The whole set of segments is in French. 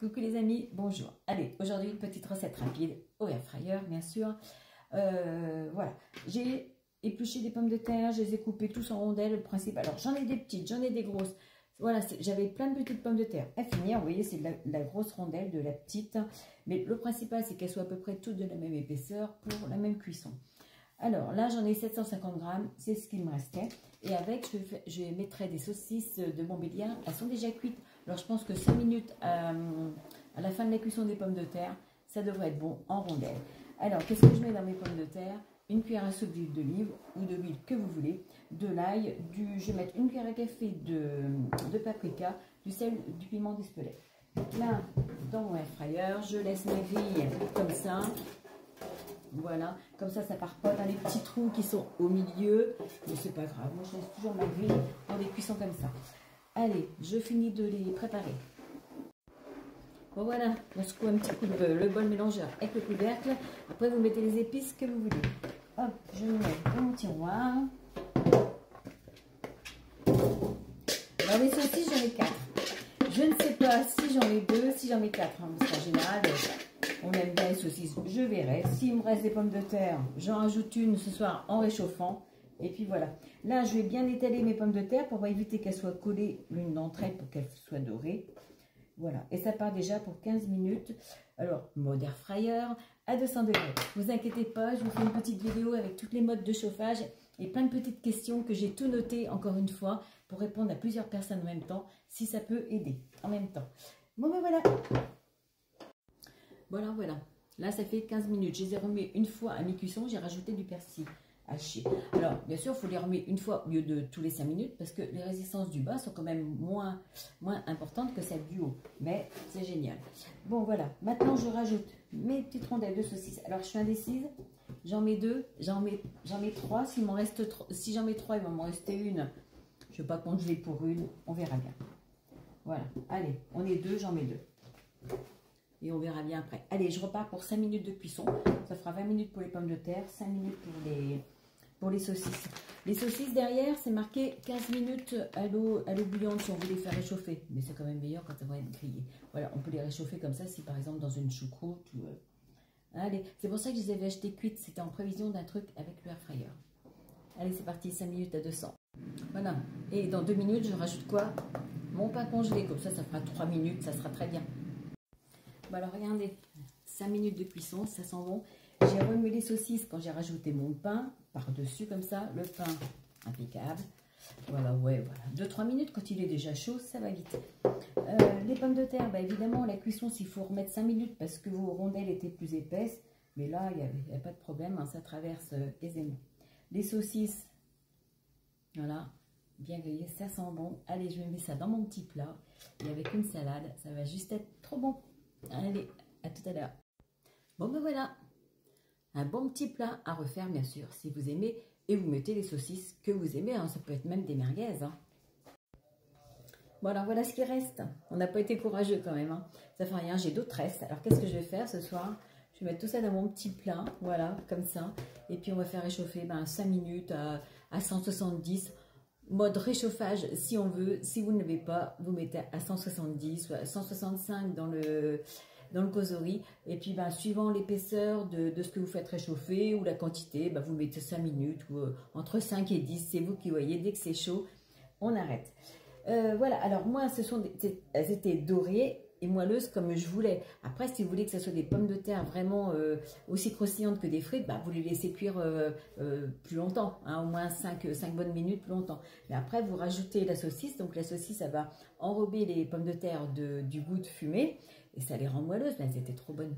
Coucou les amis, bonjour. Allez, aujourd'hui une petite recette rapide au air fryer, bien sûr. Voilà, j'ai épluché des pommes de terre, je les ai coupées tous en rondelles, le principe. Alors j'en ai des petites, j'en ai des grosses. Voilà, j'avais plein de petites pommes de terre à finir. Vous voyez, c'est de la grosse rondelle, de la petite. Mais le principal, c'est qu'elles soient à peu près toutes de la même épaisseur pour la même cuisson. Alors là, j'en ai 750 grammes, c'est ce qu'il me restait. Et avec, je mettrai des saucisses de Montbéliard. Elles sont déjà cuites. Alors je pense que 5 minutes à la fin de la cuisson des pommes de terre, ça devrait être bon en rondelles. Alors, qu'est-ce que je mets dans mes pommes de terre? Une cuillère à soupe d'huile d'olive ou de l'huile que vous voulez, de l'ail, je vais mettre une cuillère à café de paprika, du sel, du piment d'Espelette. Là, dans mon air fryer, je laisse ma grille comme ça. Voilà, comme ça part pas dans les petits trous qui sont au milieu, mais c'est pas grave. Moi, je laisse toujours ma grille dans des cuissons comme ça. Allez, je finis de les préparer. Bon voilà, on secoue un petit coup le bol mélangeur avec le couvercle. Après, vous mettez les épices que vous voulez. Hop, je le mets dans mon tiroir. Dans les saucisses, j'en ai 4. Je ne sais pas si j'en ai 2, si j'en ai 4. Hein, parce qu'en général, on aime bien les saucisses. Je verrai. S'il me reste des pommes de terre, j'en rajoute une ce soir en réchauffant. Et puis voilà. Là, je vais bien étaler mes pommes de terre pour éviter qu'elles soient collées l'une d'entre elles pour qu'elles soient dorées. Voilà. Et ça part déjà pour 15 minutes. Alors, mode air fryer à 200 degrés. Ne vous inquiétez pas, je vous fais une petite vidéo avec toutes les modes de chauffage et plein de petites questions que j'ai tout noté encore une fois pour répondre à plusieurs personnes en même temps, si ça peut aider en même temps. Bon ben voilà. Voilà. Là, ça fait 15 minutes. Je les ai remis une fois à mi-cuisson. J'ai rajouté du persil haché. Alors, bien sûr, il faut les remettre une fois au lieu de tous les 5 minutes parce que les résistances du bas sont quand même moins importantes que celles du haut. Mais c'est génial. Bon, voilà. Maintenant, je rajoute mes petites rondelles de saucisses. Alors, je suis indécise. J'en mets 2. J'en mets 3. Si j'en mets 3, il va m'en rester une. Je ne vais pas congeler pour une. On verra bien. Voilà. Allez, on est 2. J'en mets 2. Et on verra bien après. Allez, je repars pour 5 minutes de cuisson. Ça fera 20 minutes pour les pommes de terre, 5 minutes pour les saucisses. Les saucisses derrière, c'est marqué 15 minutes à l'eau bouillante si on veut les faire réchauffer. Mais c'est quand même meilleur quand elles vont être grillées. Voilà, on peut les réchauffer comme ça si par exemple dans une choucroute ou... Allez, c'est pour ça que je les avais achetées cuites. C'était en prévision d'un truc avec le air fryer. Allez, c'est parti, 5 minutes à 200. Voilà. Et dans 2 minutes, je rajoute quoi? Mon pain congelé. Comme ça fera 3 minutes, ça sera très bien. Bon alors regardez, 5 minutes de cuisson, ça sent bon. J'ai remué les saucisses quand j'ai rajouté mon pain par-dessus comme ça, le pain impeccable. Voilà, ouais, voilà. 2-3 minutes quand il est déjà chaud, ça va vite. Les pommes de terre, bah évidemment, la cuisson, s'il faut remettre 5 minutes parce que vos rondelles étaient plus épaisses. Mais là, il n'y a pas de problème, hein, ça traverse aisément. Les saucisses, voilà, bien grillées, ça sent bon. Allez, je vais mettre ça dans mon petit plat. Et avec une salade, ça va juste être trop bon. Allez, à tout à l'heure. Bon ben voilà, un bon petit plat à refaire bien sûr, si vous aimez, et vous mettez les saucisses que vous aimez, hein. Ça peut être même des merguez. Hein. Bon alors voilà ce qui reste, on n'a pas été courageux quand même, hein. Ça fait rien, j'ai d'autres restes. Alors qu'est-ce que je vais faire ce soir? Je vais mettre tout ça dans mon petit plat, voilà, comme ça, et puis on va faire réchauffer 5 minutes à 170. Mode réchauffage si on veut, si vous ne l'avez pas, vous mettez à 170 ou à 165 dans le causerie. Et puis suivant l'épaisseur de ce que vous faites réchauffer ou la quantité, vous mettez 5 minutes ou entre 5 et 10, c'est vous qui voyez. Dès que c'est chaud, on arrête. Voilà, alors moi, elles étaient dorées et moelleuses comme je voulais. Après, si vous voulez que ce soit des pommes de terre vraiment aussi croustillantes que des frites, vous les laissez cuire plus longtemps, hein, au moins 5 bonnes minutes plus longtemps. Mais après, vous rajoutez la saucisse, donc la saucisse, ça va enrober les pommes de terre du goût de fumée et ça les rend moelleuses, mais elles étaient trop bonnes.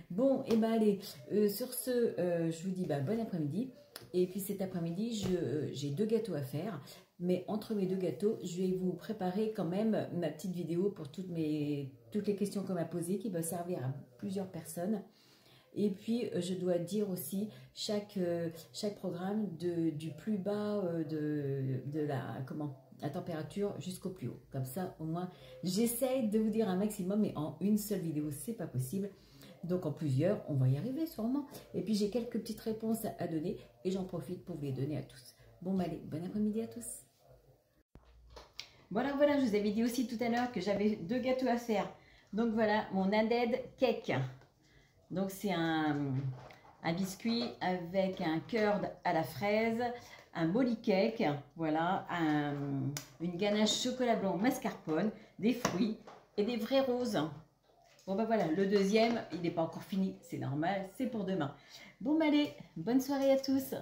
Bon, et allez, sur ce, je vous dis bon après-midi. Et puis cet après-midi, j'ai 2 gâteaux à faire. Mais entre mes 2 gâteaux, je vais vous préparer quand même ma petite vidéo pour toutes les questions qu'on m'a posées, qui va servir à plusieurs personnes. Et puis, je dois dire aussi chaque programme du plus bas de la température jusqu'au plus haut. Comme ça, au moins, j'essaye de vous dire un maximum, mais en une seule vidéo, c'est pas possible. Donc en plusieurs, on va y arriver sûrement. Et puis j'ai quelques petites réponses à donner et j'en profite pour vous les donner à tous. Bon, allez, bon après-midi à tous. Voilà, je vous avais dit aussi tout à l'heure que j'avais 2 gâteaux à faire. Donc voilà, mon Undead Cake. Donc c'est un biscuit avec un curd à la fraise, un molly cake, voilà, une ganache chocolat blanc mascarpone, des fruits et des vrais roses. Bon ben voilà, le deuxième, il n'est pas encore fini, c'est normal, c'est pour demain. Bon ben allez, bonne soirée à tous.